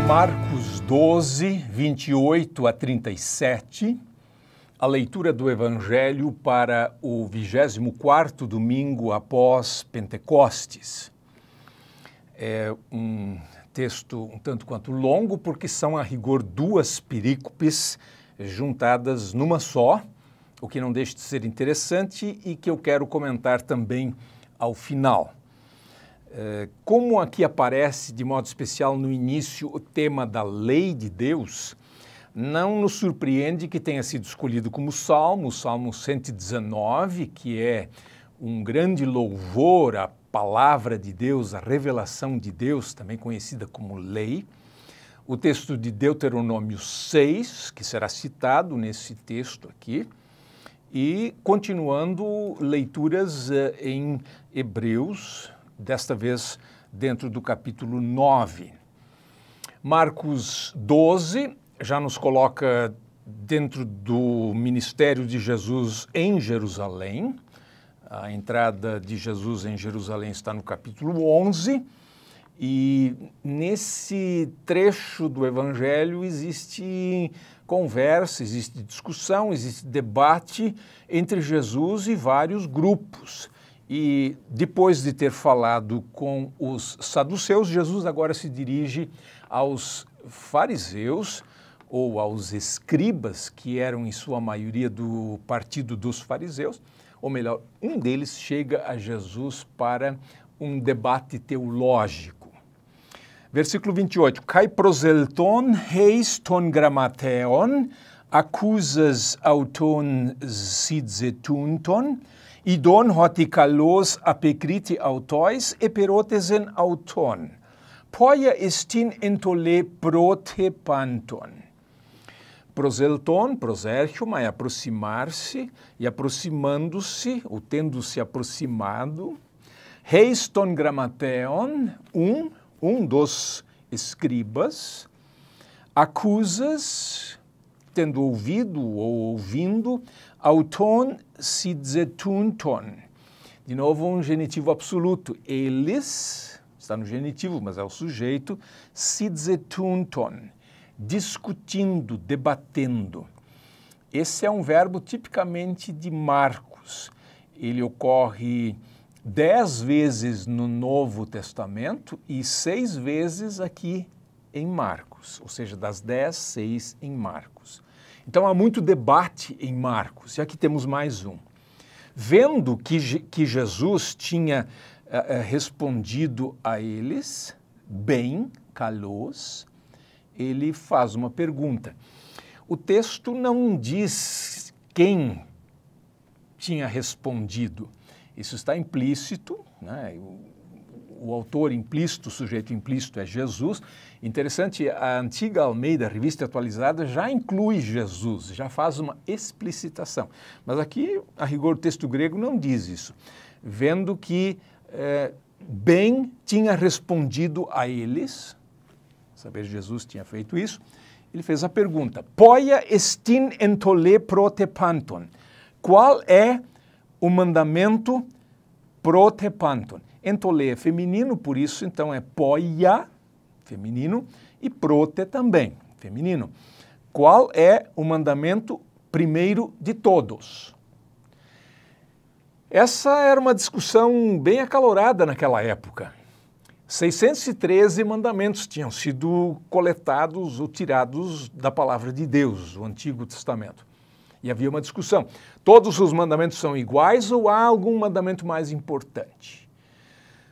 Marcos 12, 28 a 37, a leitura do Evangelho para o 24º domingo após Pentecostes. É um texto um tanto quanto longo, porque são a rigor duas perícopes juntadas numa só, o que não deixa de ser interessante e que eu quero comentar também ao final. Como aqui aparece de modo especial no início o tema da lei de Deus, não nos surpreende que tenha sido escolhido como salmo, o Salmo 119, que é um grande louvor à palavra de Deus, à revelação de Deus, também conhecida como lei. O texto de Deuteronômio 6, que será citado nesse texto aqui, e continuando leituras em Hebreus, desta vez dentro do capítulo 9. Marcos 12 já nos coloca dentro do ministério de Jesus em Jerusalém. A entrada de Jesus em Jerusalém está no capítulo 11. E nesse trecho do Evangelho existe conversa, existe discussão, existe debate entre Jesus e vários grupos. E depois de ter falado com os saduceus, Jesus agora se dirige aos fariseus ou aos escribas, que eram em sua maioria do partido dos fariseus, ou melhor, um deles chega a Jesus para um debate teológico. Versículo 28. Kai proselton heis ton grammateon, accusas auton sidzetunton, idon hotikalos apekriti autois eperotesen auton. Poia estin entole protepanton. Proselton, proserchium, é aproximar-se, e aproximando-se, ou tendo-se aproximado. Heis ton grammateon, um dos escribas. Acusas, tendo ouvido ou ouvindo, auton sidzetunton. De novo um genitivo absoluto. Eles, está no genitivo, mas é o sujeito, sidzetunton, discutindo, debatendo. Esse é um verbo tipicamente de Marcos. Ele ocorre 10 vezes no Novo Testamento e 6 vezes aqui em Marcos, ou seja, das 10, 6 em Marcos. Então há muito debate em Marcos, e aqui temos mais um. Vendo que Jesus tinha respondido a eles, bem, kalos, ele faz uma pergunta. O texto não diz quem tinha respondido. Isso está implícito, né? O autor implícito, o sujeito implícito é Jesus. Interessante, a antiga Almeida, Revista Atualizada, já inclui Jesus, já faz uma explicitação. Mas aqui, a rigor, o texto grego não diz isso. Vendo que bem tinha respondido a eles, saber Jesus tinha feito isso, ele fez a pergunta, Poia estin entole protepanton. Qual é o mandamento protepanton? Entole é feminino, por isso, então, é poia, feminino, e prote também, feminino. Qual é o mandamento primeiro de todos? Essa era uma discussão bem acalorada naquela época. 613 mandamentos tinham sido coletados ou tirados da palavra de Deus, o Antigo Testamento. E havia uma discussão. Todos os mandamentos são iguais ou há algum mandamento mais importante?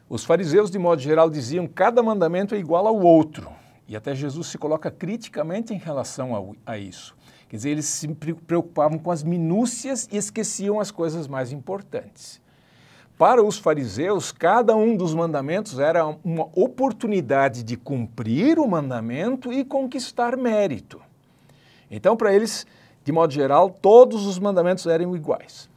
Os fariseus, de modo geral, diziam que cada mandamento é igual ao outro. E até Jesus se coloca criticamente em relação a isso. Quer dizer, eles se preocupavam com as minúcias e esqueciam as coisas mais importantes. Para os fariseus, cada um dos mandamentos era uma oportunidade de cumprir o mandamento e conquistar mérito. Então, para eles, de modo geral, todos os mandamentos eram iguais.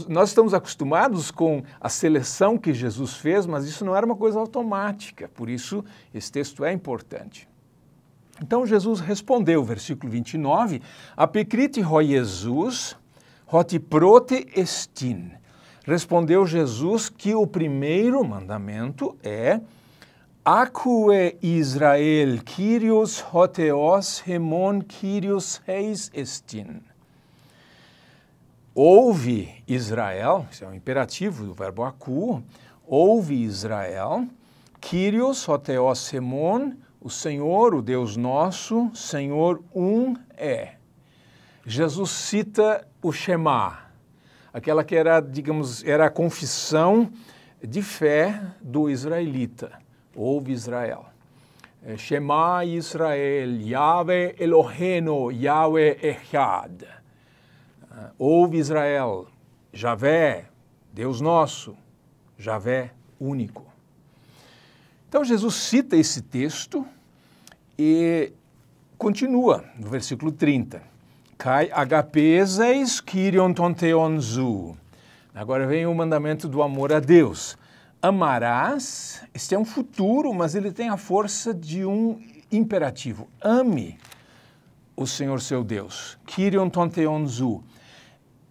Nós estamos acostumados com a seleção que Jesus fez, mas isso não era uma coisa automática, por isso esse texto é importante. Então Jesus respondeu, versículo 29, Apekriti ho Jesus, hoti prote estin. Respondeu Jesus que o primeiro mandamento é Acque Israel, Kyrios hotheos hemon Kyrios heis estin. Ouve Israel, isso é um imperativo do verbo acu, ouve Israel, Kyrios hotheos hemon, o Senhor, o Deus nosso, Senhor um é. Jesus cita o Shema, aquela que era, digamos, era a confissão de fé do israelita. Ouve Israel. Shema Israel, Yahweh Eloheinu, Yahweh Echad. Ouve Israel, Javé, Deus nosso, Javé único. Então Jesus cita esse texto e continua no versículo 30. Kai agapeseis Kyrion ton theon zu. Agora vem o mandamento do amor a Deus. Amarás, este é um futuro, mas ele tem a força de um imperativo. Ame o Senhor seu Deus. Kyrion ton theon zu.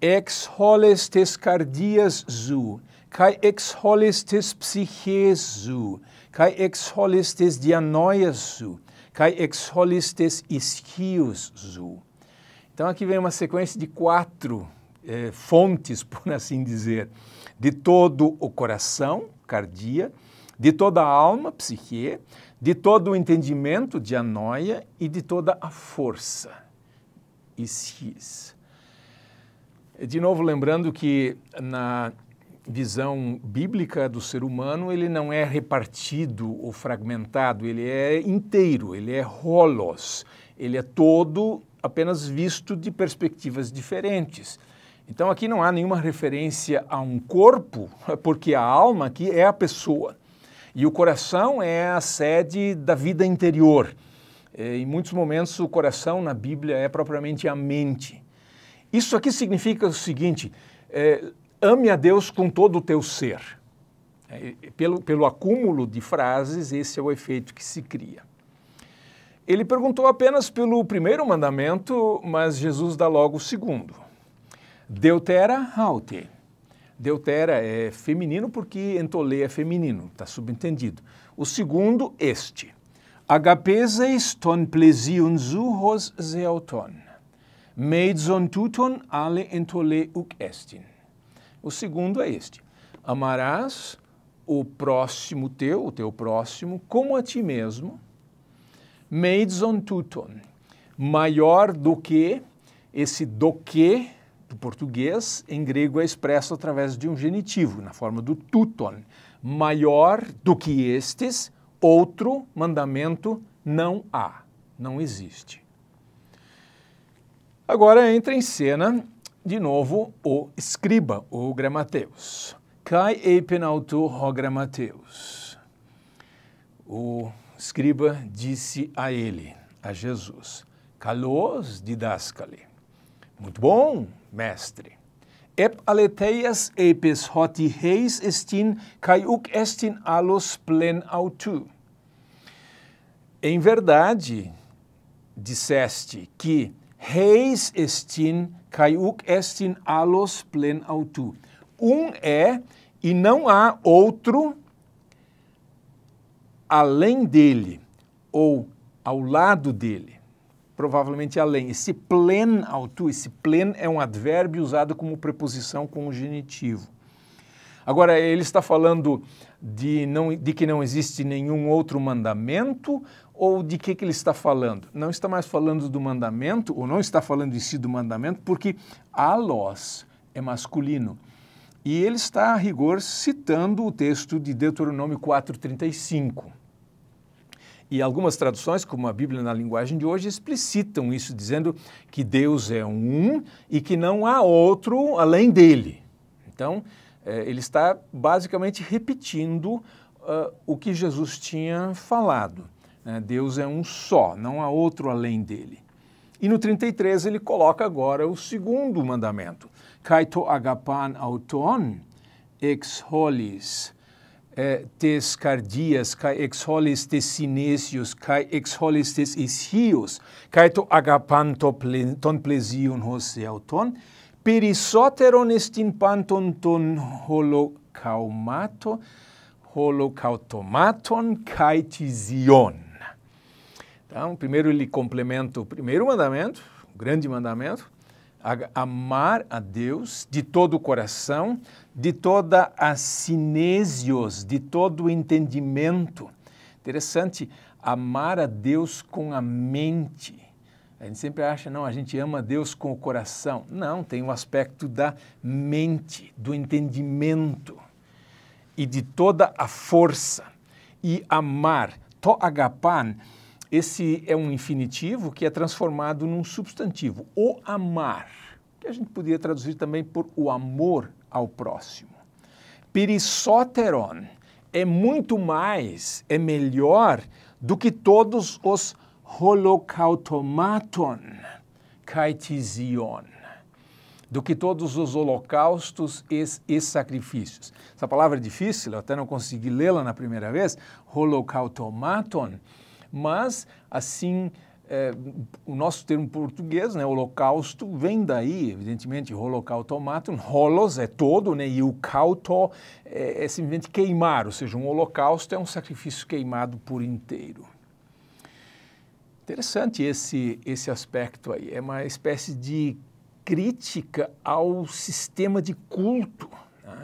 Ex holes tes cardias zu. Kai ex holes tes psyches zu. Kai ex holes tes dianoias zu. Kai ex holes tes ischios zu. Então aqui vem uma sequência de 4 fontes, por assim dizer, de todo o coração, cardia, de toda a alma, psique, de todo o entendimento, dianoia, e de toda a força, ischis. De novo, lembrando que na visão bíblica do ser humano, ele não é repartido ou fragmentado, ele é inteiro, ele é holos, ele é todo apenas visto de perspectivas diferentes. Então aqui não há nenhuma referência a um corpo, porque a alma aqui é a pessoa. E o coração é a sede da vida interior. Em muitos momentos o coração na Bíblia é propriamente a mente. Isso aqui significa o seguinte, ame a Deus com todo o teu ser. Pelo acúmulo de frases, esse é o efeito que se cria. Ele perguntou apenas pelo primeiro mandamento, mas Jesus dá logo o segundo. Deutera haute. Deutera é feminino porque entolê é feminino, está subentendido. O segundo, este. Agapeseis ton plesion zuhos zeauton. Meidzon tuton ale entolê uc estin. O segundo é este. Amarás o próximo teu, o teu próximo, como a ti mesmo. Meidzon tuton. Maior do que, esse do que, do português, em grego é expresso através de um genitivo, na forma do tuton. Maior do que estes, outro mandamento não há, não existe. Agora entra em cena, de novo, o escriba, o gramateus. Kai eipenauto ho gramateus. O escriba disse a ele, a Jesus, kalos didascale. Muito bom, mestre. Ep aleteias epes hoti heis estin kai uc estin alos plen autu. Em verdade, disseste que heis estin kai uc estin alos plen autu. Um é e não há outro além dele ou ao lado dele. Provavelmente além. Esse plen autu, esse plen é um advérbio usado como preposição com o genitivo. Agora, ele está falando de que não existe nenhum outro mandamento ou de que ele está falando? Não está mais falando do mandamento, ou não está falando em si do mandamento, porque alos é masculino. E ele está, a rigor, citando o texto de Deuteronômio 4:35. E algumas traduções, como a Bíblia na linguagem de hoje, explicitam isso, dizendo que Deus é um e que não há outro além dele. Então, ele está basicamente repetindo o que Jesus tinha falado. Deus é um só, não há outro além dele. E no 33 ele coloca agora o segundo mandamento. Kai to agapan auton ex holis tes cardias, kai ex holis tes sinesios, kai ex holis tes ischios, kai to agapan ton plesion hos auton, perisoteron estin panton ton holocaumato, holokautomaton kai tizion. Então, primeiro ele complementa o primeiro mandamento, o grande mandamento, amar a Deus de todo o coração, de toda a sinesios, de todo o entendimento. Interessante, amar a Deus com a mente. A gente sempre acha, não, a gente ama a Deus com o coração. Não, tem um aspecto da mente, do entendimento e de toda a força. E amar, to agapan, esse é um infinitivo que é transformado num substantivo, o amar, que a gente poderia traduzir também por o amor ao próximo. Perissoteron é muito mais, é melhor do que todos os holokautomaton kai tizion, do que todos os holocaustos e sacrifícios. Essa palavra é difícil, eu até não consegui lê-la na primeira vez, holokautomaton, mas, assim, o nosso termo português, né, holocausto, vem daí, evidentemente, holokautomaton, holos é todo, né, e o kauto é simplesmente queimar, ou seja, um holocausto é um sacrifício queimado por inteiro. Interessante esse aspecto aí, é uma espécie de crítica ao sistema de culto.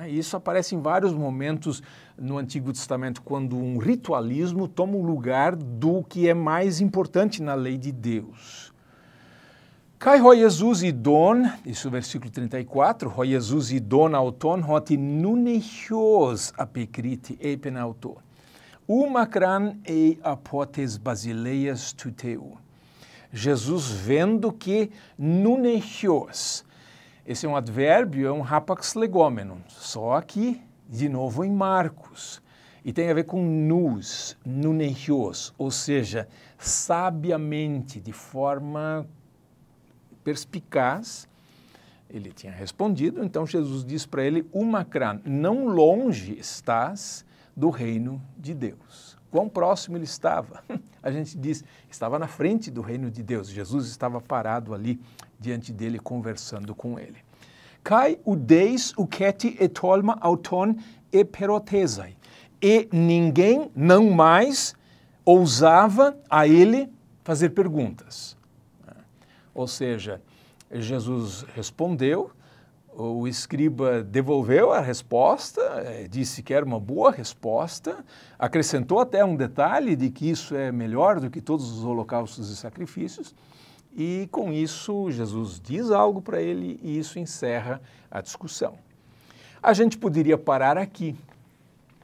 Isso aparece em vários momentos no Antigo Testamento, quando um ritualismo toma o lugar do que é mais importante na lei de Deus. Kai ho Jesus idon, isso é o versículo 34, ho Jesus idon auton hoti nunechios apekriti epen auto. Umacran e apotes basileias tuteu. Jesus vendo que nunechios, esse é um advérbio, é um rapax legomenon, só que, de novo, em Marcos. E tem a ver com nous, nunechios, ou seja, sabiamente, de forma perspicaz, ele tinha respondido, então Jesus diz para ele, umacran, não longe estás do reino de Deus. Quão próximo ele estava? A gente diz, estava na frente do reino de Deus. Jesus estava parado ali diante dele, conversando com ele. Kai udeis uketi etolma auton eperotesai. E ninguém, não mais, ousava a ele fazer perguntas. Ou seja, Jesus respondeu, o escriba devolveu a resposta, disse que era uma boa resposta, acrescentou até um detalhe de que isso é melhor do que todos os holocaustos e sacrifícios, e com isso Jesus diz algo para ele e isso encerra a discussão. A gente poderia parar aqui,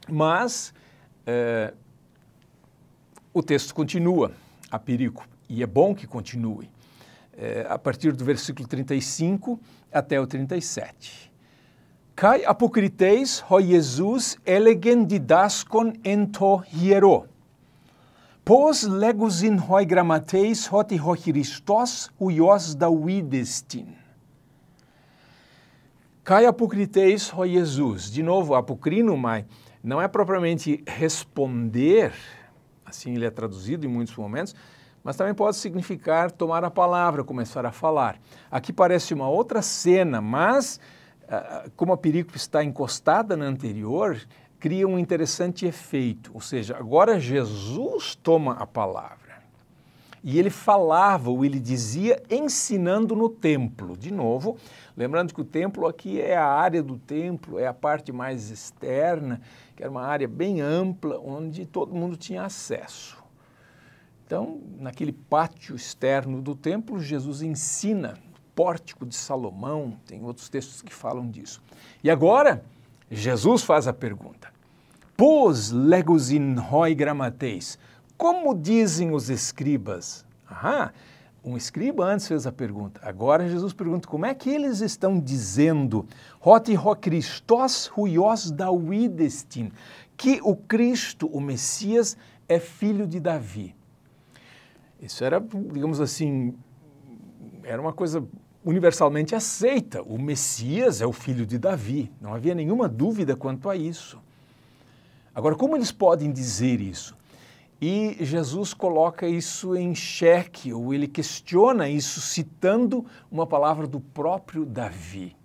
mas o texto continua, a perico, e é bom que continue. A partir do versículo 35 até o 37. Kai apocriteis ho Jesus elegen didaskon ento hiero. Pos legusin hoi grammateis hoti ho Christos huios Davidestin. Kai apocriteis ho Jesus. De novo, apocrinumai não é propriamente responder, assim ele é traduzido em muitos momentos, mas também pode significar tomar a palavra, começar a falar. Aqui parece uma outra cena, mas como a perícope está encostada na anterior, cria um interessante efeito. Ou seja, agora Jesus toma a palavra. E ele falava, ou ele dizia, ensinando no templo. De novo, lembrando que o templo aqui é a área do templo, é a parte mais externa, que era uma área bem ampla, onde todo mundo tinha acesso. Então, naquele pátio externo do templo, Jesus ensina, pórtico de Salomão, tem outros textos que falam disso. E agora, Jesus faz a pergunta, pos legos in hoi grammateis, como dizem os escribas? Um escriba antes fez a pergunta, agora Jesus pergunta, como é que eles estão dizendo, hoti ho Christos huios Davidestin, que o Cristo, o Messias, é filho de Davi. Isso era, digamos assim, era uma coisa universalmente aceita. O Messias é o filho de Davi. Não havia nenhuma dúvida quanto a isso. Agora, como eles podem dizer isso? E Jesus coloca isso em xeque, ou ele questiona isso citando uma palavra do próprio Davi.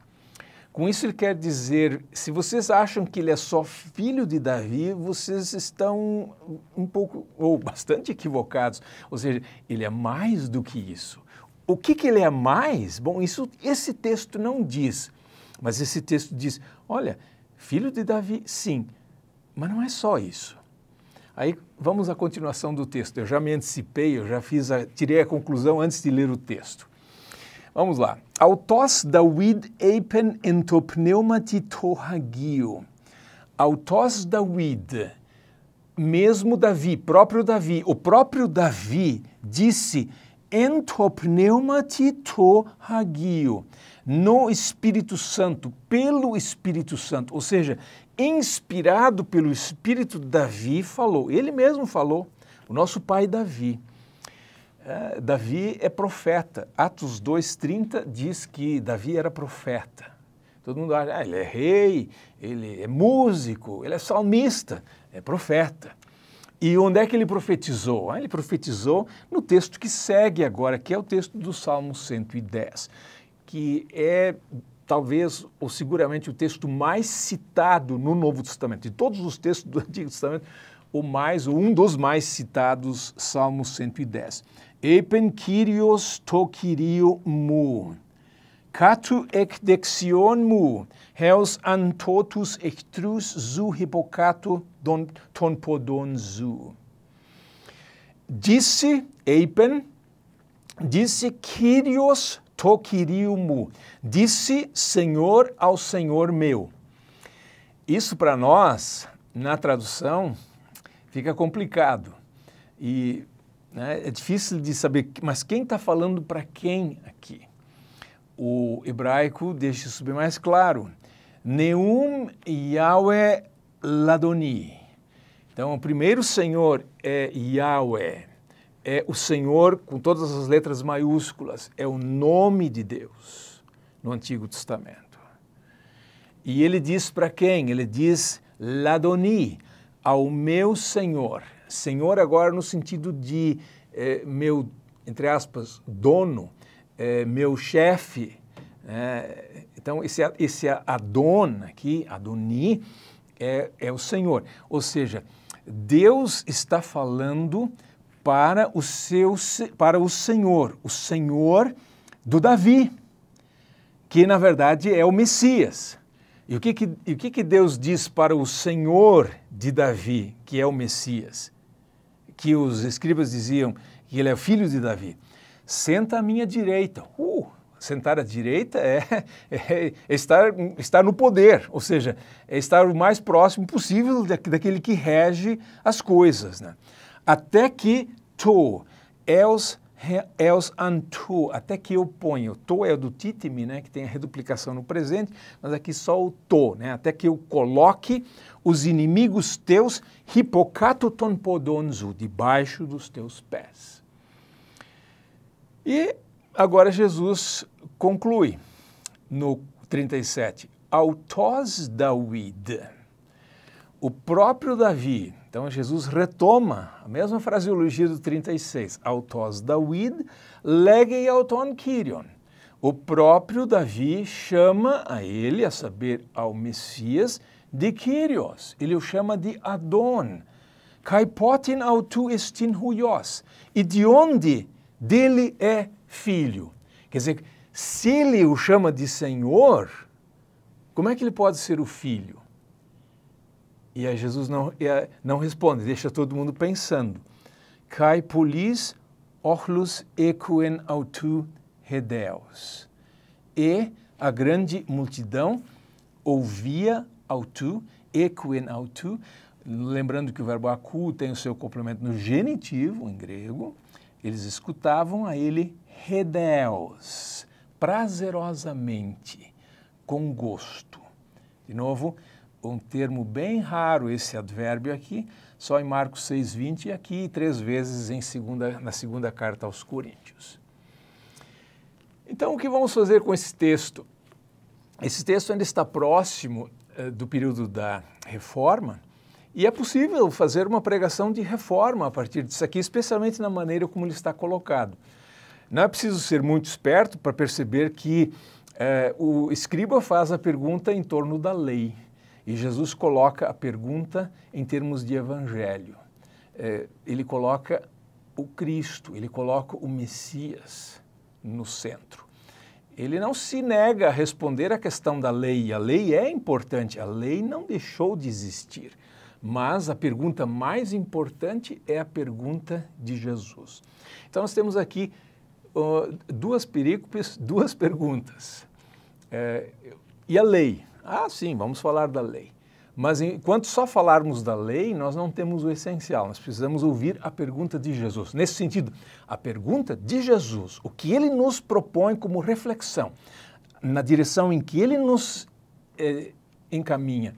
Com isso ele quer dizer, se vocês acham que ele é só filho de Davi, vocês estão um pouco, ou bastante equivocados. Ou seja, ele é mais do que isso. O que ele é mais? Bom, esse texto não diz, mas esse texto diz, olha, filho de Davi, sim, mas não é só isso. Aí vamos à continuação do texto. Eu já me antecipei, tirei a conclusão antes de ler o texto. Vamos lá. Autos David eipen ento pneumati to hagio. Autos David, mesmo Davi, próprio Davi, o próprio Davi disse ento pneumati to hagio, no Espírito Santo, pelo Espírito Santo, ou seja, inspirado pelo Espírito, Davi falou, ele mesmo falou, o nosso pai Davi. Davi é profeta. Atos 2:30 diz que Davi era profeta. Todo mundo acha, ele é rei, ele é músico, ele é salmista, é profeta. E onde é que ele profetizou? Ele profetizou no texto que segue agora, que é o texto do Salmo 110, que é talvez ou seguramente o texto mais citado no Novo Testamento. De todos os textos do Antigo Testamento, um dos mais citados, Salmo 110. Eipen Kyrios to Kyrio mu, katu ek dexion mu, heus an totus ectrus zu hippocato ton podon zu. Disse Eipen, disse Kyrios to Kyrio mu, disse Senhor ao Senhor meu. Isso para nós, na tradução, fica complicado e é difícil de saber, mas quem está falando para quem aqui? O hebraico deixa isso bem mais claro. Neum Yahweh Ladoni. Então, o primeiro Senhor é Yahweh, é o Senhor com todas as letras maiúsculas, é o nome de Deus no Antigo Testamento. E ele diz para quem? Ele diz Ladoni, ao meu Senhor. Senhor agora no sentido de meu, entre aspas, dono, meu chefe. Então esse Adon aqui, Adoni, é o Senhor. Ou seja, Deus está falando para o Senhor do Davi, que na verdade é o Messias. E o que Deus diz para o Senhor de Davi, que é o Messias? Que os escribas diziam que ele é filho de Davi. Senta à minha direita. Sentar à direita é estar no poder, ou seja, é estar o mais próximo possível daquele que rege as coisas. Né? Até que eos antu, até que eu ponho. To é do titimi, né, que tem a reduplicação no presente, mas aqui só o to, né, até que eu coloque os inimigos teus, hippocato ton podonzu, debaixo dos teus pés. E agora Jesus conclui no 37, autos David, o próprio Davi. Então Jesus retoma a mesma fraseologia do 36, autos David, legei auton Kyrion. O próprio Davi chama a ele, a saber, ao Messias, de Kyrios. Ele o chama de Adon. Kai potin autu estin huios. E de onde dele é filho? Quer dizer, se ele o chama de Senhor, como é que ele pode ser o filho? E aí Jesus não responde, deixa todo mundo pensando. Kai polis ochlus equen autu hedeus. E a grande multidão ouvia autu, equen autu, lembrando que o verbo aku tem o seu complemento no genitivo, em grego, eles escutavam a ele hedeus, prazerosamente, com gosto. De novo, um termo bem raro esse advérbio aqui, só em Marcos 6:20 e aqui 3 vezes na segunda carta aos Coríntios. Então, o que vamos fazer com esse texto? Esse texto ainda está próximo do período da Reforma e é possível fazer uma pregação de reforma a partir disso aqui, especialmente na maneira como ele está colocado. Não é preciso ser muito esperto para perceber que O escriba faz a pergunta em torno da lei e Jesus coloca a pergunta em termos de evangelho. Ele coloca o Cristo, ele coloca o Messias no centro. Ele não se nega a responder à questão da lei. A lei é importante, a lei não deixou de existir. Mas a pergunta mais importante é a pergunta de Jesus. Então nós temos aqui duas perícopes, duas perguntas. E a lei? Ah, sim, vamos falar da lei. Mas enquanto só falarmos da lei, nós não temos o essencial. Nós precisamos ouvir a pergunta de Jesus. Nesse sentido, a pergunta de Jesus, o que ele nos propõe como reflexão, na direção em que ele nos encaminha,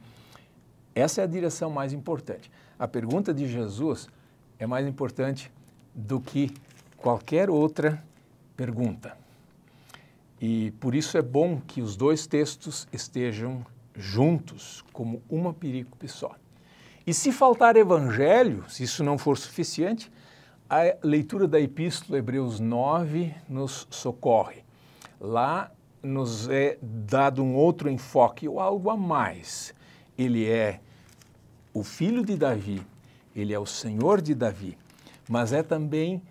essa é a direção mais importante. A pergunta de Jesus é mais importante do que qualquer outra pergunta. E por isso é bom que os dois textos estejam juntos, como uma perícope só. E se faltar evangelho, se isso não for suficiente, a leitura da Epístola Hebreus 9 nos socorre. Lá nos é dado um outro enfoque, ou algo a mais. Ele é o filho de Davi, ele é o Senhor de Davi, mas é também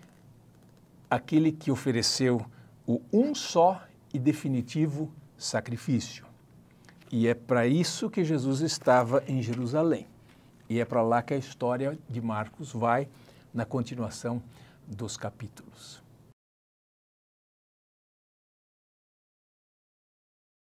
aquele que ofereceu o um só e definitivo sacrifício. E é para isso que Jesus estava em Jerusalém. E é para lá que a história de Marcos vai na continuação dos capítulos.